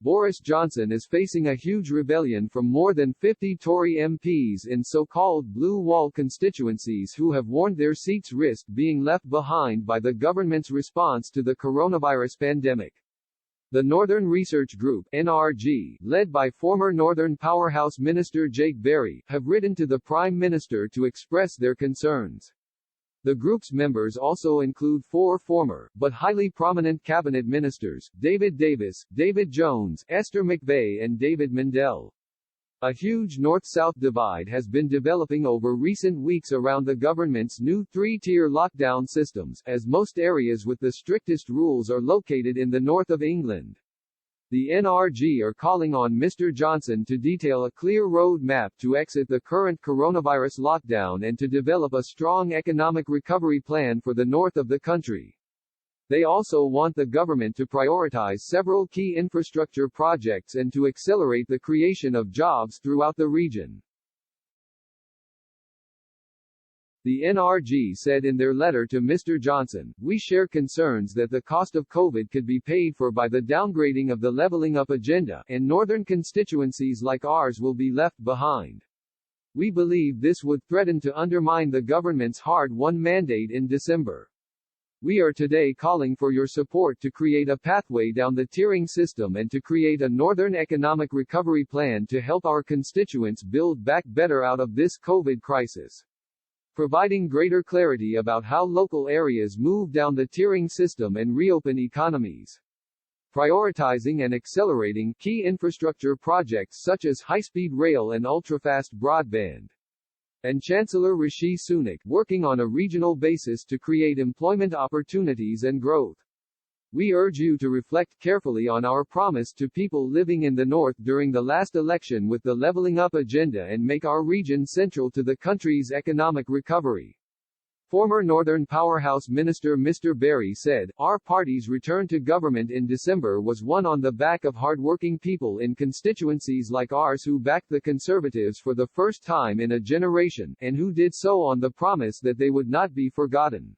Boris Johnson is facing a huge rebellion from more than 50 Tory MPs in so-called blue wall constituencies who have warned their seats risk being left behind by the government's response to the coronavirus pandemic. The Northern Research Group (NRG), led by former Northern Powerhouse Minister Jake Berry, have written to the Prime Minister to express their concerns. The group's members also include four former, but highly prominent cabinet ministers, David Davis, David Jones, Esther McVey and David Mindell. A huge north-south divide has been developing over recent weeks around the government's new three-tier lockdown systems, as most areas with the strictest rules are located in the north of England. The NRG are calling on Mr. Johnson to detail a clear road map to exit the current coronavirus lockdown and to develop a strong economic recovery plan for the north of the country. They also want the government to prioritize several key infrastructure projects and to accelerate the creation of jobs throughout the region. The NRG said in their letter to Mr. Johnson, "We share concerns that the cost of COVID could be paid for by the downgrading of the levelling up agenda, and northern constituencies like ours will be left behind. We believe this would threaten to undermine the government's hard-won mandate in December. We are today calling for your support to create a pathway down the tiering system and to create a northern economic recovery plan to help our constituents build back better out of this COVID crisis. Providing greater clarity about how local areas move down the tiering system and reopen economies. Prioritizing and accelerating key infrastructure projects such as high-speed rail and ultra-fast broadband." And Chancellor Rishi Sunak, working on a regional basis to create employment opportunities and growth. "We urge you to reflect carefully on our promise to people living in the north during the last election with the levelling up agenda and make our region central to the country's economic recovery." Former Northern Powerhouse Minister Mr. Berry said, "Our party's return to government in December was won on the back of hardworking people in constituencies like ours who backed the Conservatives for the first time in a generation, and who did so on the promise that they would not be forgotten."